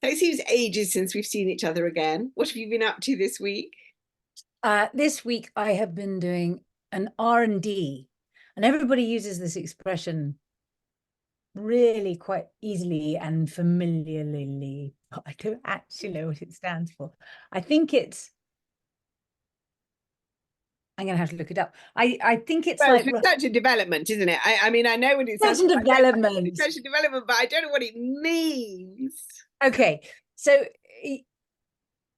It seems ages since we've seen each other again. What have you been up to this week? This week I have been doing an R&D, and everybody uses this expression really quite easily and familiarly, but I don't actually know what it stands for. I think I'm going to have to look it up. I think it's Well, it's like research and development, isn't it? I mean, I know what it research stands and for. development. Research and development, but I don't know what it means. Okay, so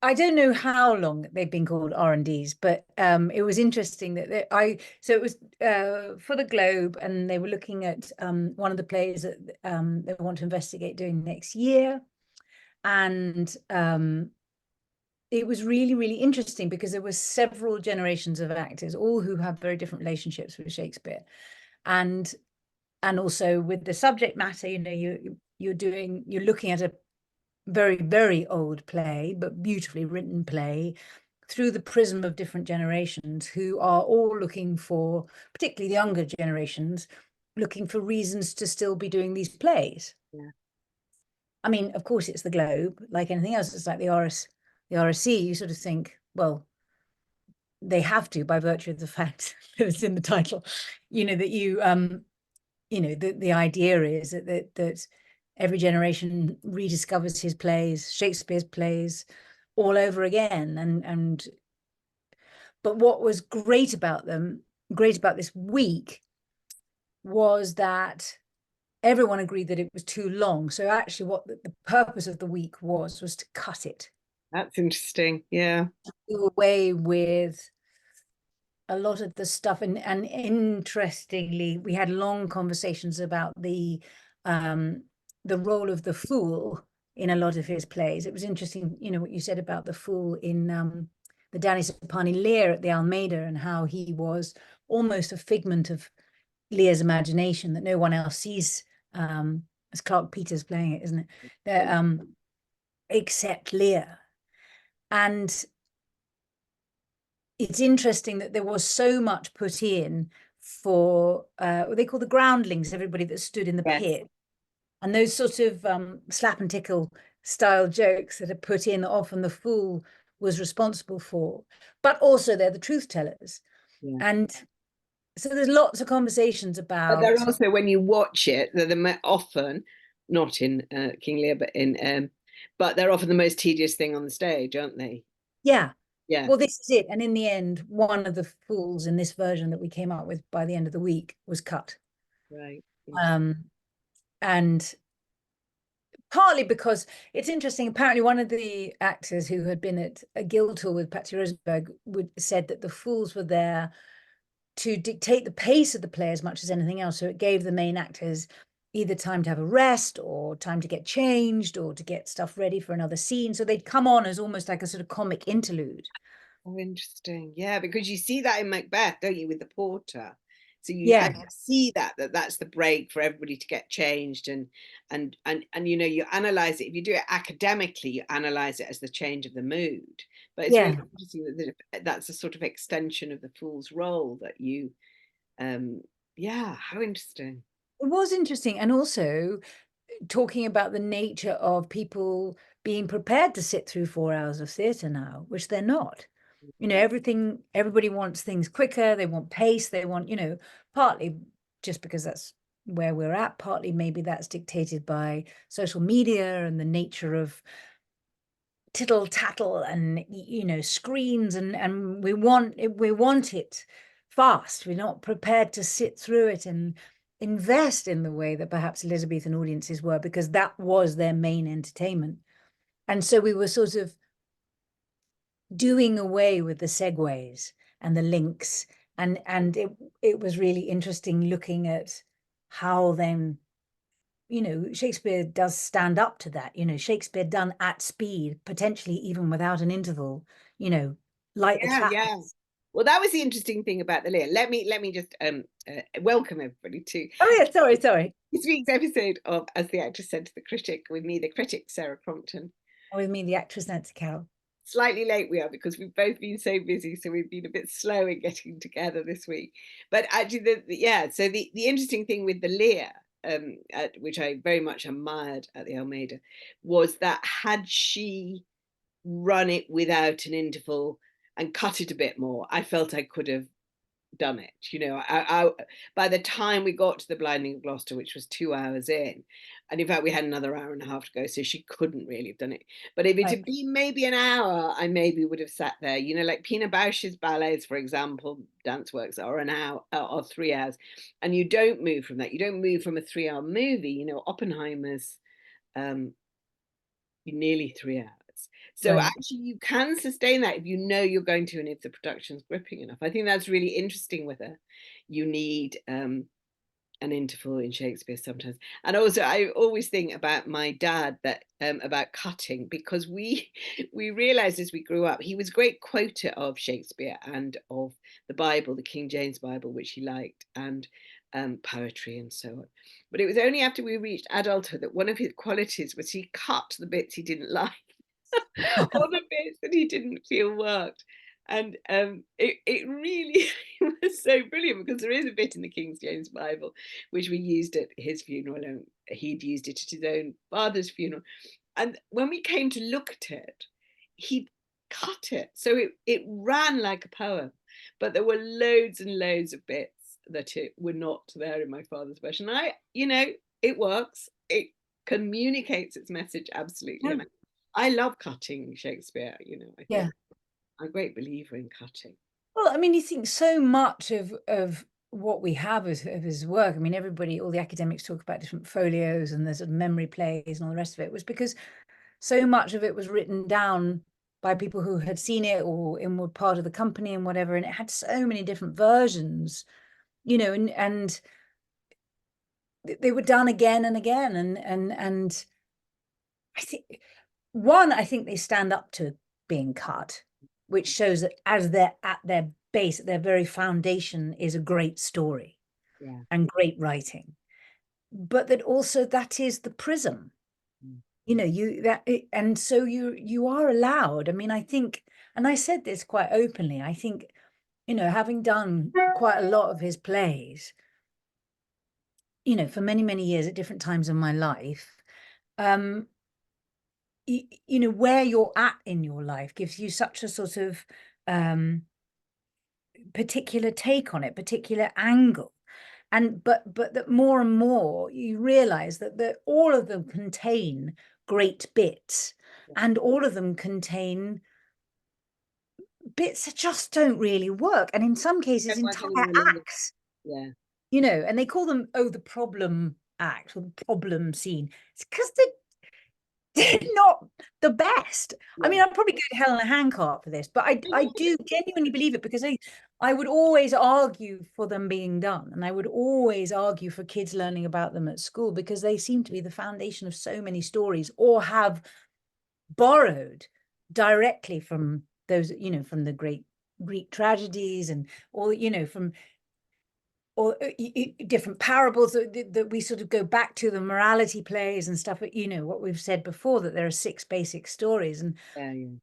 I don't know how long they've been called R&Ds, but it was interesting that so it was for the Globe, and they were looking at one of the plays that they want to investigate doing next year. And it was really, really interesting because there were several generations of actors, all who have very different relationships with Shakespeare. And also with the subject matter, you know, you're looking at a very, very old play, but beautifully written play through the prism of different generations who are all looking for, particularly the younger generations, looking for reasons to still be doing these plays. Yeah. I mean, of course, it's the Globe, like anything else. It's like the RSC. You sort of think, well, they have to by virtue of the fact that it's in the title, you know, that you know, the idea is that every generation rediscovers his plays, Shakespeare's plays, all over again. But what was great about this week, was that everyone agreed that it was too long. So actually, what the purpose of the week was to cut it. That's interesting. Yeah. Do away with a lot of the stuff, and interestingly, we had long conversations about the role of the fool in a lot of his plays. It was interesting, you know, what you said about the fool in the Danny Sapani Lear at the Almeida, and how he was almost a figment of Lear's imagination that no one else sees. As Clark Peters playing it, isn't it? Except Lear. And it's interesting that there was so much put in for what they call the groundlings, everybody that stood in the pit, and those sort of slap and tickle style jokes that are put in, often the fool was responsible for, but also they're the truth tellers. Yeah. And so there's lots of conversations But they're about, also, when you watch it, they're often not in King Lear, but they're often the most tedious thing on the stage, aren't they? yeah. Yeah. Well, this is it. And in the end, one of the fools in this version that we came up with by the end of the week was cut. Right. And partly because it's interesting, apparently one of the actors who had been at a Guildhall with Patsy Rosenberg said that the fools were there to dictate the pace of the play as much as anything else. So it gave the main actors either time to have a rest, or time to get changed, or to get stuff ready for another scene. So they'd come on as almost like a sort of comic interlude. Oh, interesting. Yeah, because you see that in Macbeth, don't you, with the porter? So I can see that's the break for everybody to get changed, and you know, you analyze it. If you do it academically, you analyze it as the change of the mood. But it's really interesting that that's a sort of extension of the fool's role that you, yeah, how interesting. It was interesting. And also talking about the nature of people being prepared to sit through 4 hours of theatre now, which they're not. You know, everybody wants things quicker, they want pace, they want, you know, partly just because that's where we're at, partly maybe that's dictated by social media and the nature of tittle tattle and, you know, screens, and we want it fast. We're not prepared to sit through it and invest in the way that perhaps Elizabethan audiences were, because that was their main entertainment. And so we were sort of doing away with the segues and the links, and it was really interesting looking at how then, you know, Shakespeare does stand up to that. You know, Shakespeare done at speed, potentially even without an interval, you know, like the cat. Yeah. Well, that was the interesting thing about the Lear. Let me just welcome everybody to Oh yeah, sorry. this week's episode of As the Actress Said to the Critic, with me, the critic, Sarah Crompton. With me, the actress Nancy Carroll. Slightly late we are, because we've both been so busy, so we've been a bit slow in getting together this week. But actually, so the interesting thing with the Lear which I very much admired at the Almeida, was that had she run it without an interval and cut it a bit more, I felt I could have done it. You know, by the time we got to the Blinding of Gloucester, which was 2 hours in, and in fact we had another hour and a half to go, so she couldn't really have done it. But if it had been maybe an hour, I maybe would have sat there. You know, like Pina Bausch's ballets, for example, dance works are an hour or 3 hours, and you don't move from that. You don't move from a 3 hour movie. You know, Oppenheimer's um, nearly 3 hours. So Right. actually you can sustain that if you know you're going to, and if the production's gripping enough. I think that's really interesting with her. You need an interval in Shakespeare sometimes. And also I always think about my dad, that about cutting, because we we realized as we grew up, he was a great quoter of Shakespeare and of the Bible, the King James Bible, which he liked, and poetry and so on. But it was only after we reached adulthood that one of his qualities was he cut the bits he didn't like or the bits that he didn't feel worked. And it really was so brilliant, because there is a bit in the King James Bible which we used at his funeral, and he'd used it at his own father's funeral. And when we came to look at it, he cut it. So it ran like a poem, but there were loads and loads of bits that it were not there in my father's version. You know, it works. It communicates its message absolutely. And I love cutting Shakespeare, you know. I think I'm a great believer in cutting. Well, I mean, you think so much of what we have of his work. I mean, everybody, all the academics talk about different folios and there's memory plays and all the rest of it, was because so much of it was written down by people who had seen it or were part of the company and whatever, and it had so many different versions, you know, and they were done again and again, and I think they stand up to being cut, which shows that as they're at their base, at their very foundation, is a great story and great writing, but that also that is the prism. You know, and so you are allowed. I mean, I think, and I said this quite openly, I think, you know, having done quite a lot of his plays, you know, for many, many years at different times in my life, you know, where you're at in your life gives you such a sort of particular take on it, particular angle. And but that more and more you realize that all of them contain great bits, and all of them contain bits that just don't really work, and in some cases entire acts, Yeah. you know, and they call them, oh, the problem act or the problem scene. It's because they're not the best. I mean, I'd probably go to hell in a handcart for this, but I do genuinely believe it, because I would always argue for them being done, and I would always argue for kids learning about them at school, because they seem to be the foundation of so many stories, or have borrowed directly from those, you know, from the great Greek tragedies, and or, you know, from or different parables that we sort of go back to, the morality plays and stuff. You know, what we've said before, that there are 6 basic stories, and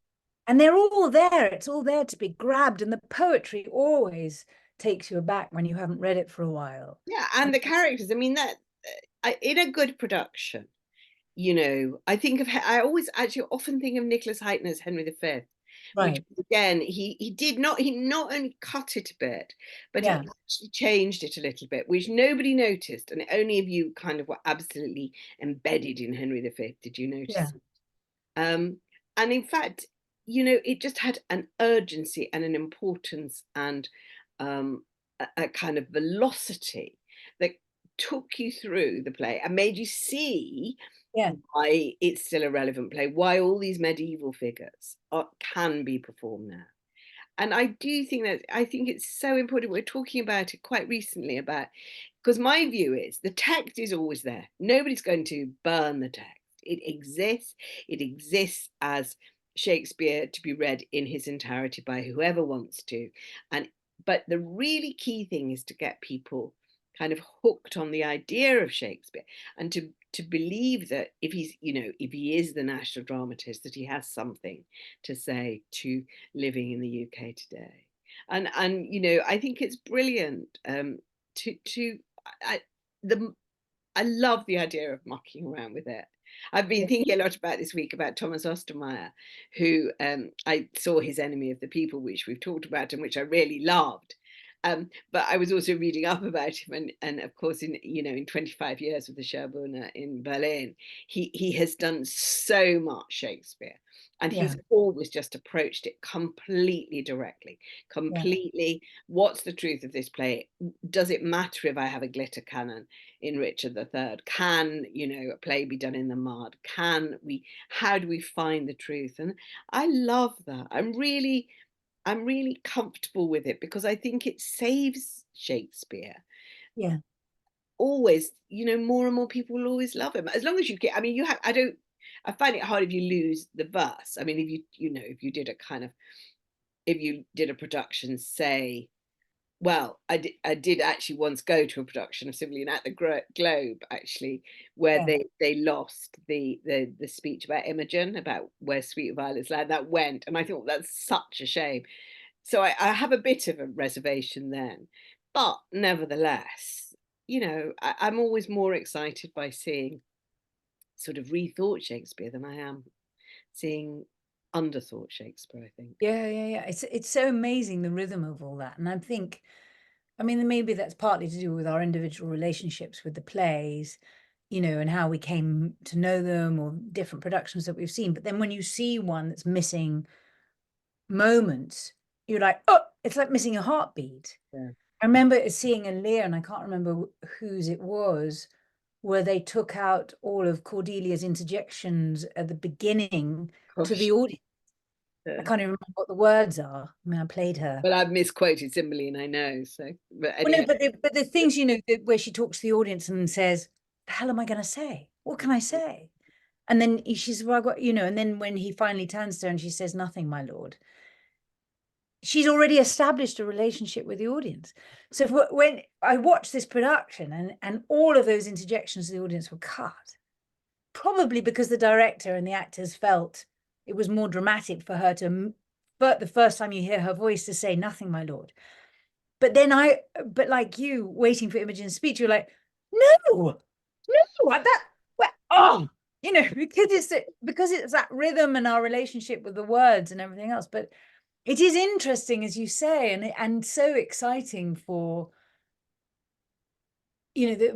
they're all there. It's all there to be grabbed, and the poetry always takes you aback when you haven't read it for a while. Yeah, and the characters. I mean, that in a good production, you know, I always actually often think of Nicholas Hytner's Henry V, which again he not only cut it a bit, but he actually changed it a little bit, which nobody noticed, and only if you kind of were absolutely embedded in Henry V did you notice it. And in fact, you know, it just had an urgency and an importance, and a kind of velocity that took you through the play and made you see why it's still a relevant play, why all these medieval figures can be performed now. And I do think that, I think it's so important. We're talking about it quite recently, about, because my view is the text is always there. Nobody's going to burn the text. It exists. It exists as Shakespeare to be read in his entirety by whoever wants to. And but the really key thing is to get people kind of hooked on the idea of Shakespeare, and to believe that if he's, you know, if he is the national dramatist, that he has something to say to living in the UK today. And you know, I think it's brilliant to I, the I love the idea of mucking around with it. I've been Yeah. thinking a lot about this week about Thomas Ostermeyer, who I saw his Enemy of the People, which we've talked about and which I really loved. But I was also reading up about him, and of course, in 25 years with the Schaubühne in Berlin, he has done so much Shakespeare, and Yeah. he's always just approached it completely directly, Yeah. completely. What's the truth of this play? Does it matter if I have a glitter cannon in Richard III? Can, a play be done in the mud? How do we find the truth? And I love that. I'm really comfortable with it because I think it saves Shakespeare. Yeah. Always, more and more people will always love him. As long as you get, I mean, I find it hard if you lose the verse. I mean, if you did a production, say, well, I did actually once go to a production of Cymbeline at the Globe, actually, where Yeah. they lost the speech about Imogen, about where Sweet Violet's land, that went, and I thought that's such a shame. So I have a bit of a reservation then, but nevertheless, I'm always more excited by seeing sort of rethought Shakespeare than I am seeing underthought Shakespeare, I think. Yeah, yeah, yeah. It's so amazing, the rhythm of all that. And I mean, maybe that's partly to do with our individual relationships with the plays, and how we came to know them, or different productions that we've seen. But then when you see one that's missing moments, you're like, oh, it's like missing a heartbeat. Yeah. I remember seeing a Lear, and I can't remember whose it was, where they took out all of Cordelia's interjections at the beginning to Gosh. the audience. I Yeah. can't even remember what the words are. I mean, I played her. Well, I've misquoted Cymbeline, I know. So, but Well, no, anyhow, but the things, where she talks to the audience and says, "The hell am I going to say? What can I say?" And then she's, well, I got, and then when he finally turns to her and she says, "Nothing, my lord," she's already established a relationship with the audience. So when I watched this production, and all of those interjections to the audience were cut, probably because the director and the actors felt it was more dramatic for her to, but the first time you hear her voice, to say, "Nothing, my lord." But like you, waiting for Imogen's speech, you're like, no, oh, because it's that rhythm and our relationship with the words and everything else. But it is interesting, as you say, and so exciting for,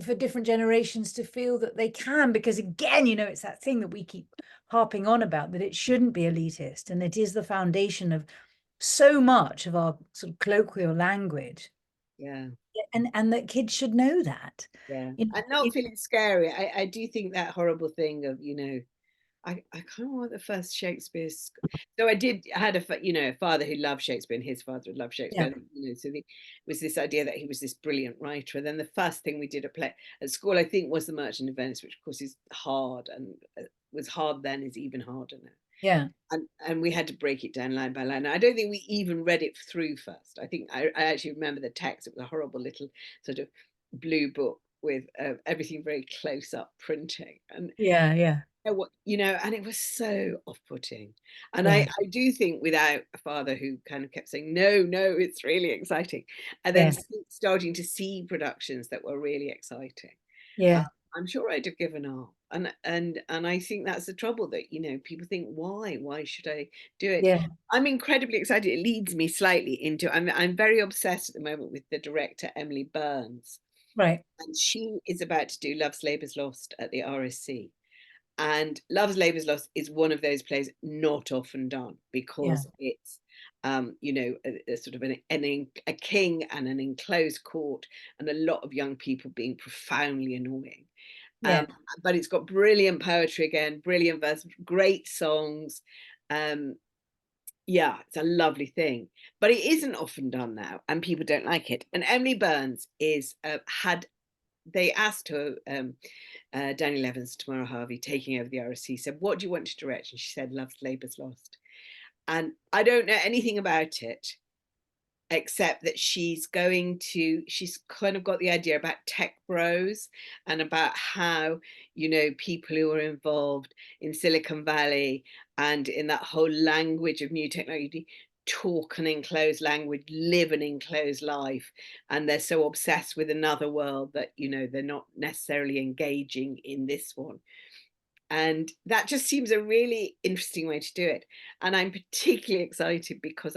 for different generations to feel that they can, because again, it's that thing that we keep harping on about, that it shouldn't be elitist, and it is the foundation of so much of our sort of colloquial language. yeah. And that kids should know that. Yeah, You know, and not feeling scary. I do think that horrible thing of, I kind of want the first Shakespeare's. So I had a father who loved Shakespeare, and his father loved Shakespeare. yeah, And, so was this idea that he was this brilliant writer. And then the first thing we did at school, I think, was The Merchant of Venice, which of course is hard, and was hard then, is even harder now. yeah, And we had to break it down line by line. I don't think we even read it through first. I think I actually remember the text. It was a horrible little sort of blue book with everything very close up printing, and yeah, yeah, and it was so off-putting. And I yeah, do think, without a father who kind of kept saying, no, no, it's really exciting, and then yeah, starting to see productions that were really exciting, uh, yeah, I'm sure I'd have given up. And I think that's the trouble, that people think, why should I do it? yeah, I'm incredibly excited. It leads me slightly into, I'm very obsessed at the moment with the director Emily Burns, right, and she is about to do Love's Labour's Lost at the RSC. And Love's Labour's Lost is one of those plays not often done, yeah, because it's a sort of a king and an enclosed court, and a lot of young people being profoundly annoying. yeah, um, but it's got brilliant poetry again, brilliant verse, great songs. um, yeah, it's a lovely thing, but it isn't often done now, and people don't like it. And Emily Burns is had they asked her, Daniel Evans, Tamara Harvey, taking over the RSC, said, "What do you want to direct?" And she said, "Love's Labour's Lost." And I don't know anything about it, except that she's kind of got the idea about tech bros, and about how, people who are involved in Silicon Valley and in that whole language of new technology talk an enclosed language, live an enclosed life, and they're so obsessed with another world that, you know, they're not necessarily engaging in this one. And that just seems a really interesting way to do it. And I'm particularly excited because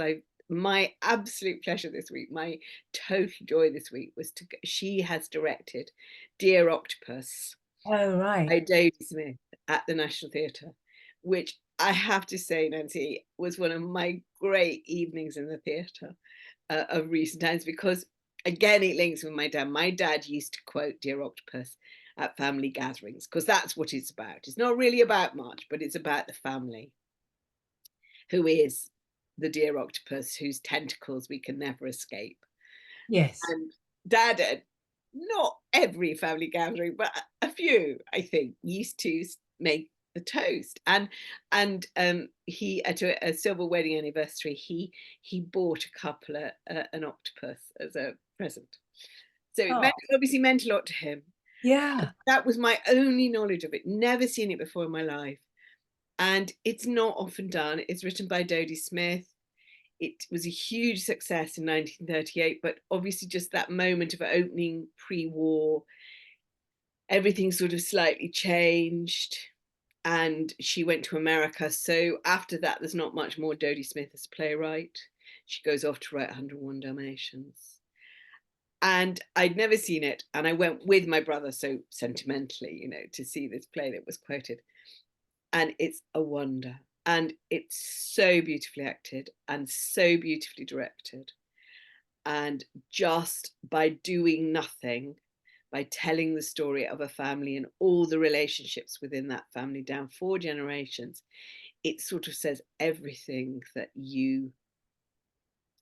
my absolute pleasure this week, my total joy this week was she has directed Dear Octopus Oh, by right. Dodie Smith at the National Theatre, which I have to say, Nancy, was one of my great evenings in the theatre of recent times, because again, it links with my dad. My dad used to quote Dear Octopus at family gatherings, because that's what it's about. It's not really about much, but it's about the family, who is the Dear Octopus whose tentacles we can never escape. Yes. And Dad, at not every family gathering, but a few, I think, used to make the toast. And he, at a silver wedding anniversary, he bought a couple an octopus as a present. So it Oh, obviously meant a lot to him. yeah. That was my only knowledge of it. Never seen it before in my life. And it's not often done. It's written by Dodie Smith. It was a huge success in 1938, but obviously just that moment of opening pre-war, everything sort of slightly changed, and she went to America. So after that, there's not much more Dodie Smith as a playwright. She goes off to write 101 Dalmatians. And I'd never seen it, and I went with my brother, so sentimentally, you know, to see this play that was quoted. And it's a wonder. And it's so beautifully acted and so beautifully directed. And just by doing nothing, by telling the story of a family and all the relationships within that family down 4 generations, it sort of says everything that you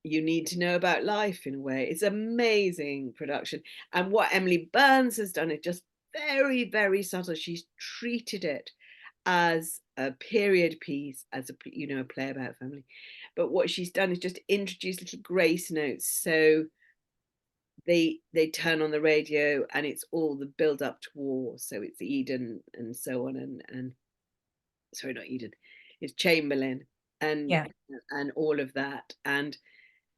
need to know about life in a way. It's amazing production. And what Emily Burns has done is just very, very subtle. She's treated it as a period piece, as a, you know, a play about family. But what she's done is just introduce little grace notes. So they turn on the radio and it's all the build up to war. So it's Eden and so on, and sorry, not Eden, it's Chamberlain and Yeah. and all of that, and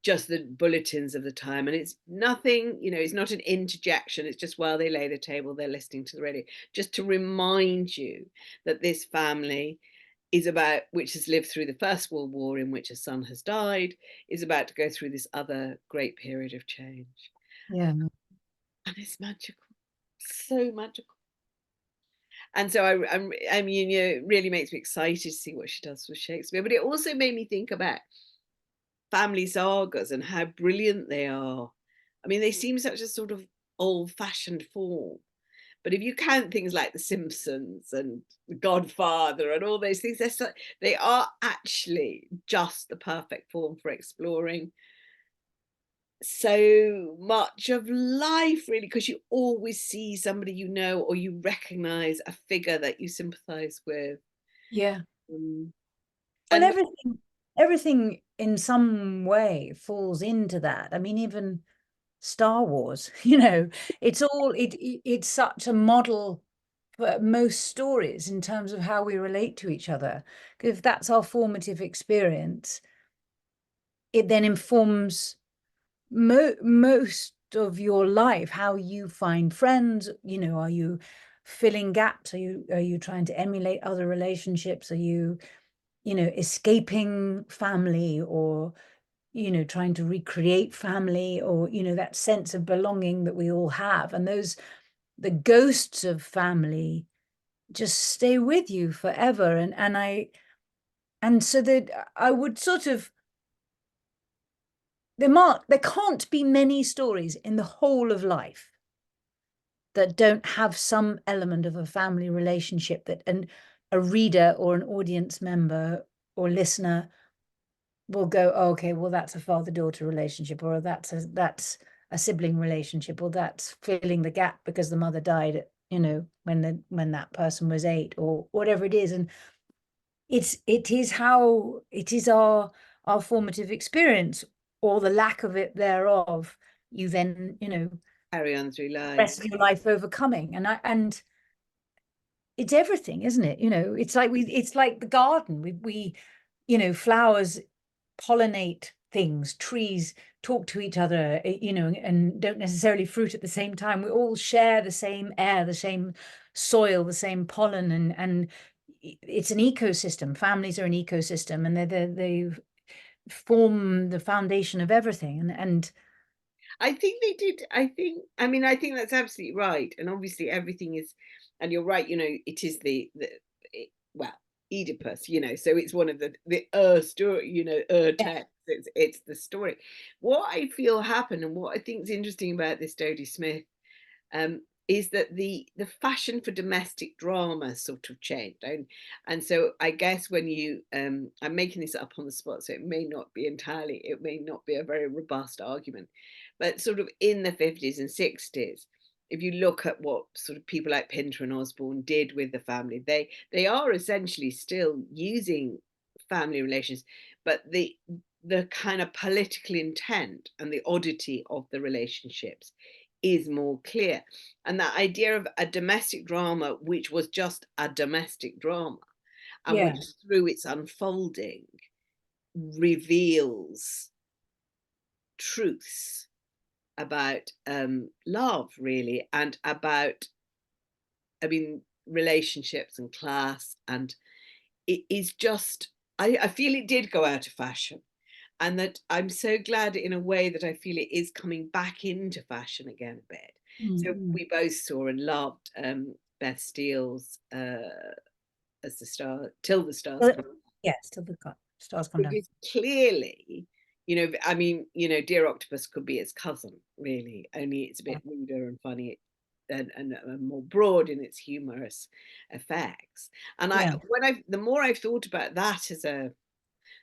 just the bulletins of the time. And it's nothing, you know, it's not an interjection. It's just while they lay the table, they're listening to the radio, just to remind you that this family is about, which has lived through the First World War in which a son has died, is about to go through this other great period of change. Yeah. And it's magical, so magical. And so I mean, you know, it really makes me excited to see what she does with Shakespeare. But it also made me think about family sagas and how brilliant they are. I mean, they seem such a sort of old-fashioned form. But if you count things like The Simpsons and The Godfather and all those things, they are actually just the perfect form for exploring so much of life, really, because you always see somebody you know, or you recognize a figure that you sympathize with. Yeah. Um, Well, and everything in some way falls into that. I mean, even Star Wars, you know, it's such a model for most stories in terms of how we relate to each other. Because if that's our formative experience, it then informs most of your life, how you find friends. You know, are you filling gaps? Are you trying to emulate other relationships? Are you, you know, escaping family, or, you know, trying to recreate family, or, you know, that sense of belonging that we all have? And the ghosts of family just stay with you forever. And so that I would sort of, there can't be many stories in the whole of life that don't have some element of a family relationship, that and a reader or an audience member or listener will go, oh, okay, well, that's a father-daughter relationship, or that's a sibling relationship, or that's filling the gap because the mother died, you know, when that person was 8, or whatever it is. And it is our formative experience, or the lack of it thereof, you then, you know, carry on through the life. rest of your life overcoming. And it's everything, isn't it? You know, it's like the garden. We you know, flowers pollinate things, trees talk to each other, you know, and don't necessarily fruit at the same time. We all share the same air, the same soil, the same pollen, and it's an ecosystem. Families are an ecosystem, and they form the foundation of everything. And I think they did. I mean, I think that's absolutely right. And obviously everything is, and you're right, you know, it is well, Oedipus, you know, so it's one of the story, you know, yeah, text. It's the story. What I feel happened and what I think is interesting about this Dodie Smith is that the fashion for domestic drama sort of changed, and so I guess when you I'm making this up on the spot, so it may not be a very robust argument, but sort of in the 50s and 60s, if you look at what sort of people like Pinter and Osborne did with the family, they are essentially still using family relations, but the kind of political intent and the oddity of the relationships is more clear. And that idea of a domestic drama, which was just a domestic drama, and yeah, which through its unfolding reveals truths about love, really, and about, I mean, relationships and class. And it is just, I feel it did go out of fashion. And that I'm so glad in a way that I feel it is coming back into fashion again a bit. So mm-hmm. we both saw and loved Beth Steele's as the star till the stars come, Yes, till the stars come down. because clearly, you know, I mean, you know, Dear Octopus could be its cousin, really, only it's a Yeah. bit ruder and funny and more broad in its humorous effects. And Yeah. the more I've thought about that as a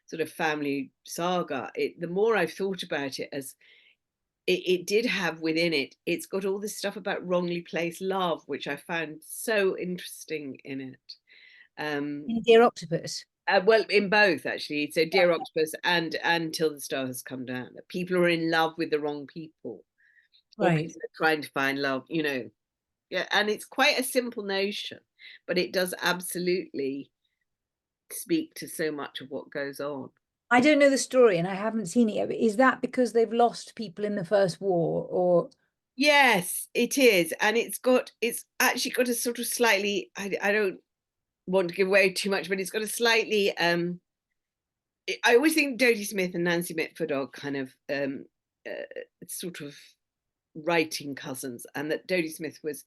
sort of family saga, the more I've thought about it as it did have within it, it's got all this stuff about wrongly placed love, which I found so interesting in it. Um, Dear Octopus. well, in both actually. So Dear Octopus and Till the Star Has Come Down. That people are in love with the wrong people, or Right. people are trying to find love, you know. Yeah, and it's quite a simple notion, but it does absolutely speak to so much of what goes on. I don't know the story and I haven't seen it yet, but is that because they've lost people in the First War, or? Yes, it is, and it's actually got a sort of slightly. I don't want to give away too much, but it's got a slightly. I always think Dodie Smith and Nancy Mitford are kind of sort of writing cousins, and that Dodie Smith was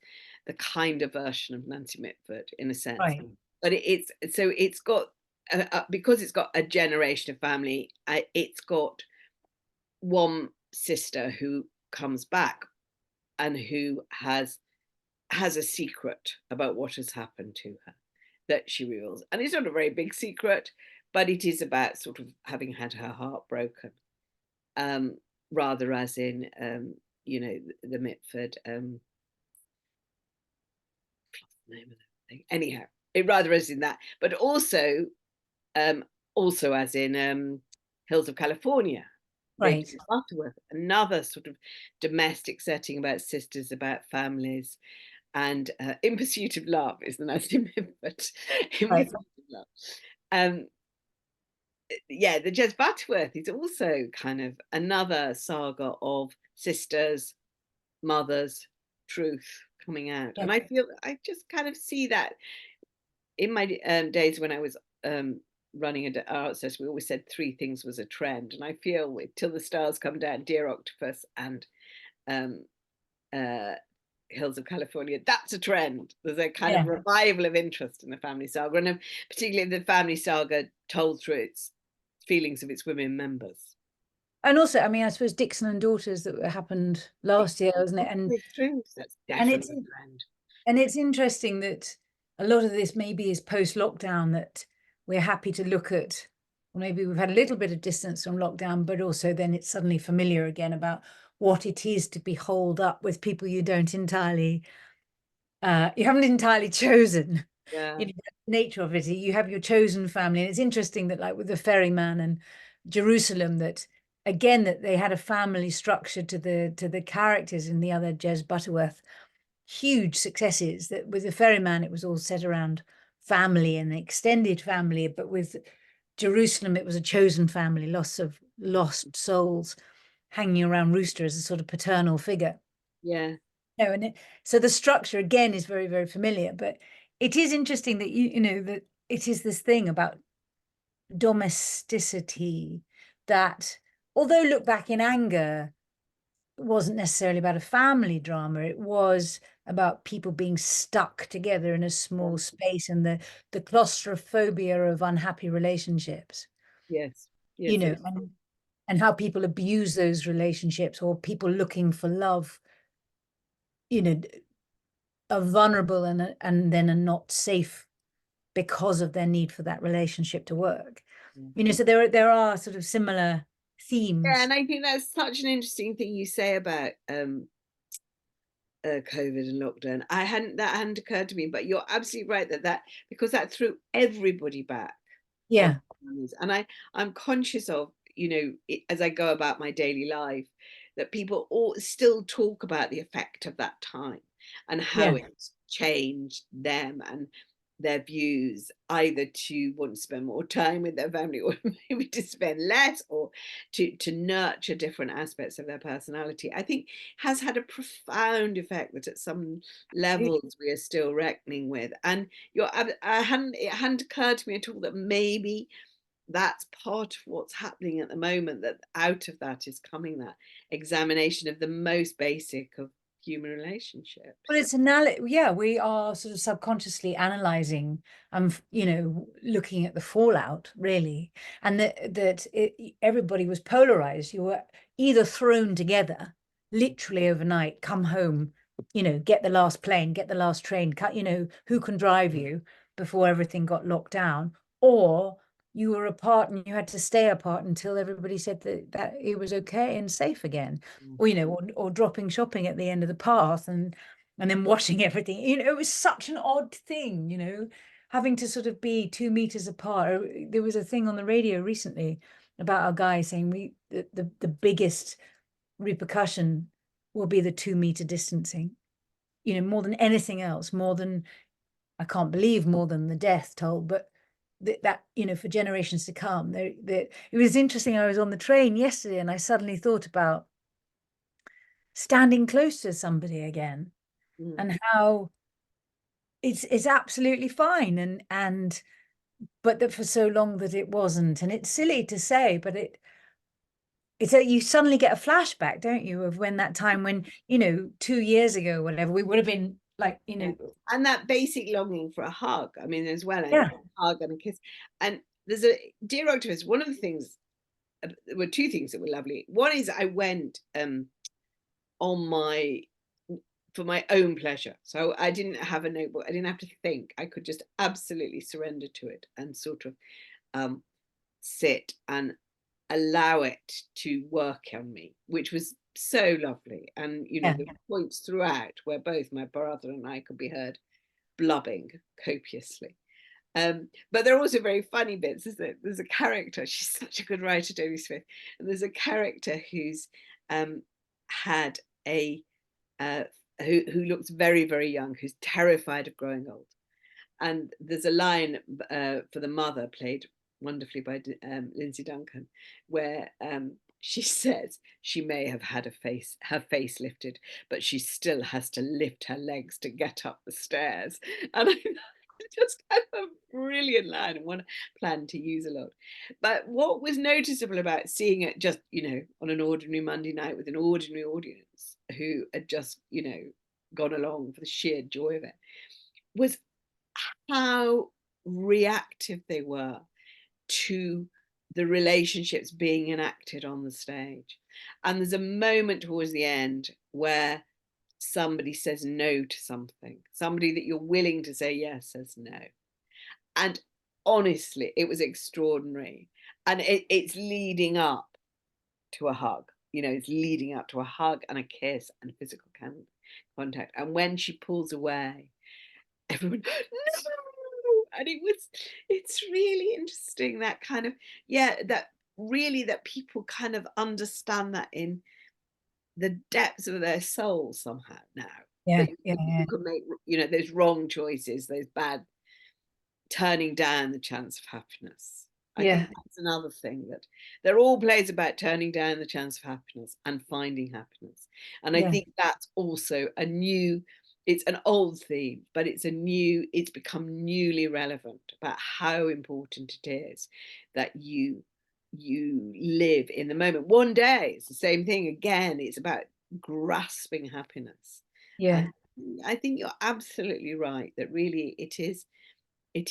the kinder version of Nancy Mitford in a sense. Right. But it's got because it's got a generation of family. It's got one sister who comes back and who has a secret about what has happened to her that she reveals. And it's not a very big secret, but it is about sort of having had her heart broken, um, rather as in, you know, the Mitford, name of the thing. Anyhow, it rather as in that, but um, also as in Hills of California. Right. Butterworth, another sort of domestic setting about sisters, about families, and In Pursuit of Love is the Nancy Mitford. In Right. Pursuit of Love. Um, yeah, the Jez Butterworth is also kind of another saga of sisters, mothers, truth coming out. Yeah. And I just kind of see that in my days when I was running an art session, we always said three things was a trend. And I feel with Till the Stars Come Down, Dear Octopus, and um, uh, Hills of California, that's a trend. There's a kind Yeah. of revival of interest in the family saga, and particularly the family saga told through its feelings of its women members. And also, I mean, I suppose Dixon and Daughters that happened last year, wasn't it? It's true. That's And it's definitely a trend. and it's interesting that a lot of this maybe is post-lockdown, that we're happy to look at, or maybe we've had a little bit of distance from lockdown, but also then it's suddenly familiar again about what it is to be holed up with people you don't entirely, you haven't entirely chosen. Yeah. You know, the nature of it. You have your chosen family. And it's interesting that, like with the ferryman and Jerusalem, that again, that they had a family structure to the characters in the other Jez Butterworth. Huge successes. That with the ferryman, it was all set around family and extended family, but with Jerusalem, it was a chosen family, lots of lost souls hanging around Rooster as a sort of paternal figure. Yeah. No, and so the structure again is very, very familiar, but it is interesting that you know that it is this thing about domesticity that, although Look Back in Anger wasn't necessarily about a family drama, it was about people being stuck together in a small space and the claustrophobia of unhappy relationships. Yes. You Yes. know, and how people abuse those relationships, or people looking for love, you know, are vulnerable and then are not safe because of their need for that relationship to work. You know, so there are sort of similar Yeah, themes. and I think that's such an interesting thing you say about COVID and lockdown. That hadn't occurred to me, but you're absolutely right that because that threw everybody back on Yeah, families. And I'm conscious of, as I go about my daily life, that people all still talk about the effect of that time and how yeah. it changed them and their views, either to want to spend more time with their family or maybe to spend less, or to nurture different aspects of their personality. I think has had a profound effect that at some levels we are still reckoning with. And it hadn't occurred to me at all that maybe that's part of what's happening at the moment, that out of that is coming that examination of the most basic of human Well, relationships. it's yeah, we are sort of subconsciously analyzing and you know, looking at the fallout really, and everybody was polarized. You were either thrown together, literally overnight, come home, you know, get the last plane, get the last train, cut, you know, who can drive you before everything got locked down, or you were apart and you had to stay apart until everybody said that it was okay and safe again, or you know, or dropping shopping at the end of the path and then washing everything. You know, it was such an odd thing, you know, having to sort of be 2 meters apart. There was a thing on the radio recently about a guy saying the biggest repercussion will be the 2 meter distancing, you know, more than anything else, more than, I can't believe, more than the death toll, but that you know, for generations to come. It was interesting. I was on the train yesterday and I suddenly thought about standing close to somebody again, Mm. and how it's absolutely fine, and but that for so long that it wasn't. And it's silly to say, but it's that you suddenly get a flashback, don't you, of when that time when, you know, 2 years ago, whatever, we would have been like, you Yeah. know. And that basic longing for a hug, I mean, as well, and Yeah, a hug and a kiss. And there's a Dear Octopus, one of the things, there were two things that were lovely. One is I went on my for my own pleasure. So I didn't have a notebook. I didn't have to think. I could just absolutely surrender to it and sort of um, sit and allow it to work on me, which was so lovely. And yeah, the points throughout where both my brother and I could be heard blubbing copiously. But there are also very funny bits. There's a character. She's such a good writer, Jodie Smith. And there's a character who's had a uh, who looks very, very young, who's terrified of growing old. And there's a line for the mother, played wonderfully by Lindsay Duncan, where she says she may have had her face lifted, but she still has to lift her legs to get up the stairs. And I just kind of a brilliant line and one plan to use a lot. But what was noticeable about seeing it just, on an ordinary Monday night with an ordinary audience who had just, gone along for the sheer joy of it, was how reactive they were to the relationships being enacted on the stage. And there's a moment towards the end where somebody says no to something, somebody that you're willing to say yes says no. And honestly, it was extraordinary. And it's leading up to a hug. It's leading up to a hug and a kiss and physical contact. And when she pulls away, everyone, no! And it's really interesting, that kind of, that really, that people kind of understand that in the depths of their soul somehow now. yeah, That yeah, you yeah. can make, those wrong choices, those bad, turning down the chance of happiness. I think that's another thing, that they're all plays about turning down the chance of happiness and finding happiness. And I think that's also a new, it's an old theme, but it's become newly relevant about how important it is that you live in the moment. One day, it's the same thing again. It's about grasping happiness. Yeah. And I think you're absolutely right that really it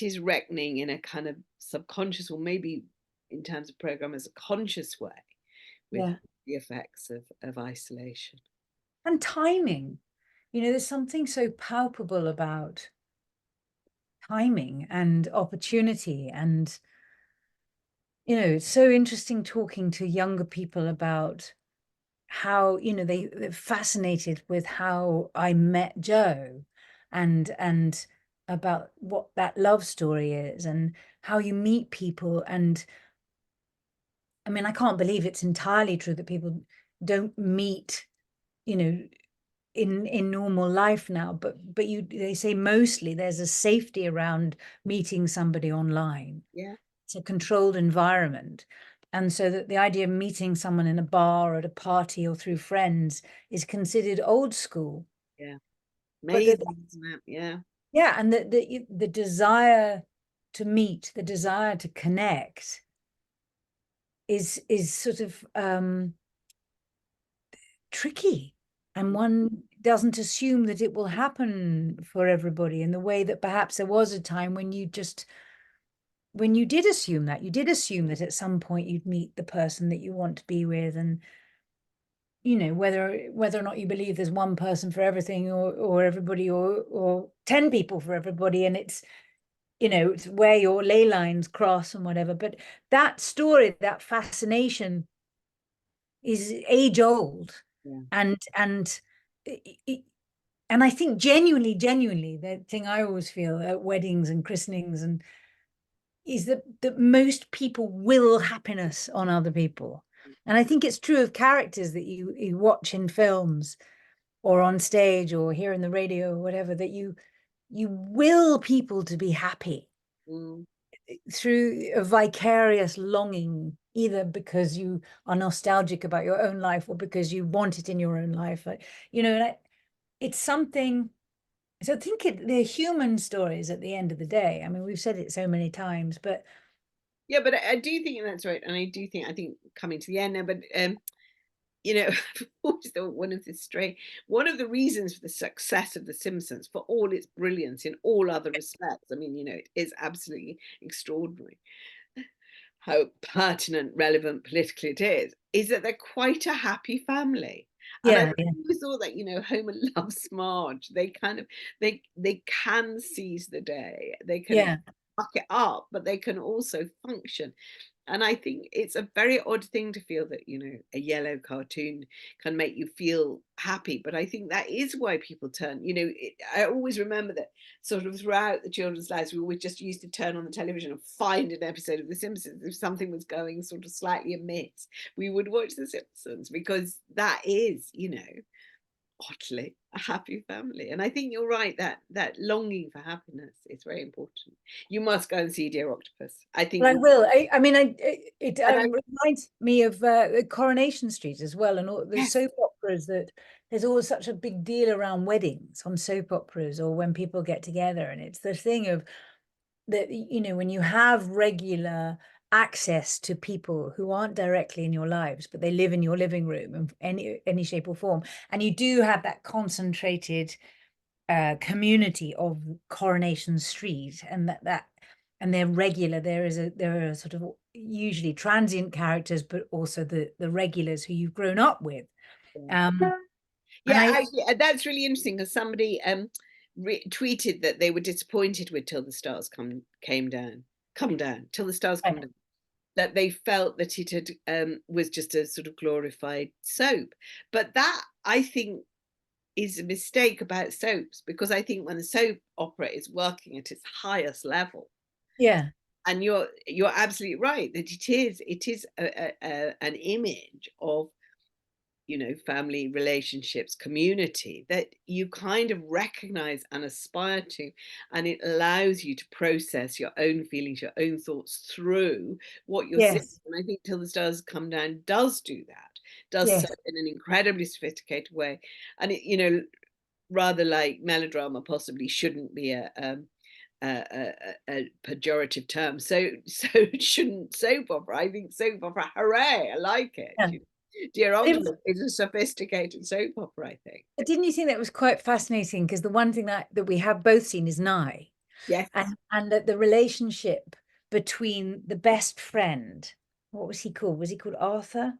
is reckoning in a kind of subconscious, or maybe in terms of programmers, a conscious way with Yeah. the effects of isolation. And timing. There's something so palpable about timing and opportunity. And, it's so interesting talking to younger people about how, they're fascinated with how I met Joe, and about what that love story is and how you meet people. And I mean, I can't believe it's entirely true that people don't meet, in normal life now, but they say mostly there's a safety around meeting somebody online. Yeah, It's a controlled environment. And so that the idea of meeting someone in a bar or at a party or through friends is considered old school. yeah, But amazing, isn't it? Yeah, yeah, and the desire to meet, the desire to connect is sort of tricky, and one doesn't assume that it will happen for everybody in the way that perhaps there was a time when you did assume that at some point you'd meet the person that you want to be with. And whether or not you believe there's one person for everything, or everybody, or 10 people for everybody, and it's it's where your ley lines cross and whatever. But that story, that fascination, is age old. yeah, And and I think genuinely, the thing I always feel at weddings and christenings is that most people will happiness on other people. And I think it's true of characters that you watch in films or on stage or hear in the radio or whatever, that you will people to be happy mm, through a vicarious longing, either because you are nostalgic about your own life or because you want it in your own life. And it's something. So I think they're human stories at the end of the day. I mean, we've said it so many times, but yeah. But I do think that's right, and I think coming to the end now, but you know, I've always thought one of the reasons for the success of The Simpsons, for all its brilliance in all other respects, I mean, it is absolutely extraordinary how pertinent, relevant politically it is that they're quite a happy family. And I yeah, always thought that, Homer loves Marge. They kind of they can seize the day. They can yeah, fuck it up, but they can also function. And I think it's a very odd thing to feel that, a yellow cartoon can make you feel happy. But I think that is why people turn, I always remember that sort of throughout the children's lives, we always just used to turn on the television and find an episode of The Simpsons. If something was going sort of slightly amiss, we would watch The Simpsons, because that is, oddly a happy family. And I think you're right, that longing for happiness is very important. You must go and see Dear Octopus. I think but I you will. I mean, it and I reminds me of Coronation Street as well, and all the yes, soap operas. That there's always such a big deal around weddings on soap operas, or when people get together, and it's the thing of that, when you have regular access to people who aren't directly in your lives, but they live in your living room in any shape or form, and you do have that concentrated community of Coronation Street, and and they're regular. There are sort of usually transient characters, but also the regulars who you've grown up with. yeah. Um, and Yeah, I actually, that's really interesting, because somebody tweeted that they were disappointed with Till the Stars came down, come down, Till the Stars come down. That they felt that it had was just a sort of glorified soap. But that, I think, is a mistake about soaps, because I think when the soap opera is working at its highest level, yeah, and you're absolutely right that it is an image of you know, family relationships, community, that you kind of recognize and aspire to, and it allows you to process your own feelings, your own thoughts through what you're seeing. Yes. And I think Till the Stars Come Down does do that, does so Yes. in an incredibly sophisticated way. And it, you know, rather like melodrama possibly shouldn't be a pejorative term. So shouldn't soap opera. I think soap opera, hooray, I like it. Yeah. You know? Dear It was, Octopus is a sophisticated soap opera, I think. but didn't you think that was quite fascinating? Because the one thing that we have both seen is Nye, Yes. and that the relationship between the best friend, what was he called? Was he called Arthur?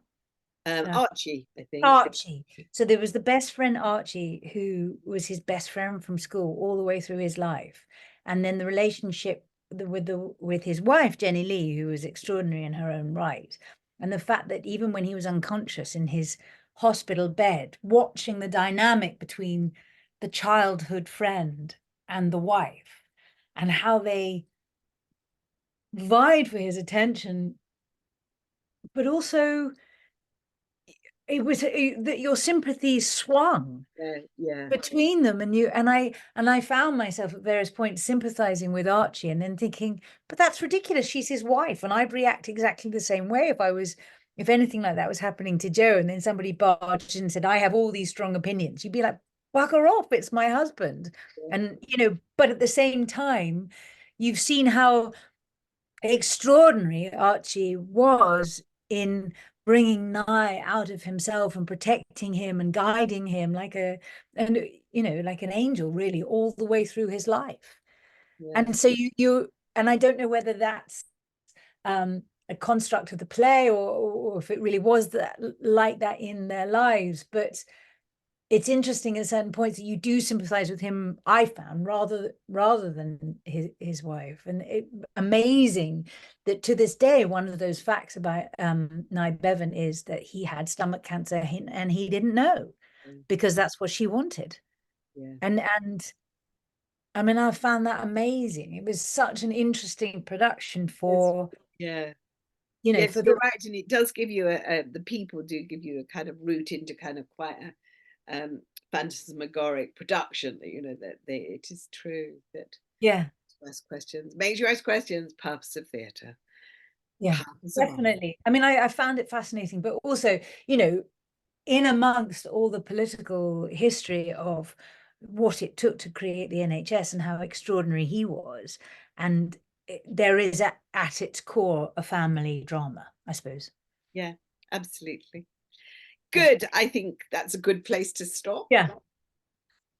No. Archie, I think. Archie. So there was the best friend Archie, who was his best friend from school all the way through his life, and then the relationship with his wife Jenny Lee, who was extraordinary in her own right, and the fact that even when he was unconscious in his hospital bed, watching the dynamic between the childhood friend and the wife, and how they vied for his attention, but also it was that your sympathies swung Yeah. between them, and I found myself at various points sympathizing with Archie and then thinking, but that's ridiculous, she's his wife, and I'd react exactly the same way if anything like that was happening to Joe, and then somebody barged in and said, I have all these strong opinions. You'd be like, bugger off, it's my husband. Yeah. And but at the same time, you've seen how extraordinary Archie was in bringing Nye out of himself and protecting him and guiding him like like an angel, really, all the way through his life. Yeah. And so and I don't know whether that's a construct of the play, or if it really was that like that in their lives, but it's interesting at certain points that you do sympathize with him, I found, rather than his wife. And amazing that to this day, one of those facts about Nye Bevan is that he had stomach cancer and he didn't know, because that's what she wanted. Yeah. And I mean, I found that amazing. It was such an interesting production for, Yeah. for Yes, you're the, right, and it does give you the people do give you a kind of route into kind of quite a phantasmagoric production. That it is true that yeah, ask questions makes you ask questions. Purpose of theatre, yeah, purpose of art. definitely. I mean, I found it fascinating, but also, in amongst all the political history of what it took to create the NHS and how extraordinary he was, and there is at its core a family drama, I suppose. Yeah, absolutely. Yeah. Good. I think that's a good place to stop. Yeah.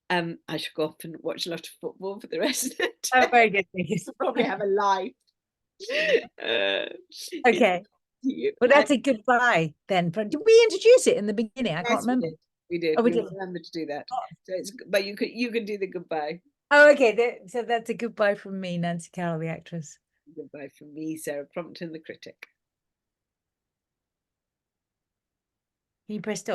I should go off and watch a lot of football for the rest of the Oh, day. very good. I'll probably have a life. Okay. Well, that's a goodbye then. Did we introduce it in the beginning? I can't Yes, we remember. did. We did. Oh, we We did. remember to do that. Oh, So but you can do the goodbye. oh, okay. So that's a goodbye from me, Nancy Carroll, the actress. Goodbye from me, Sarah Crompton, the critic. Can you press stop?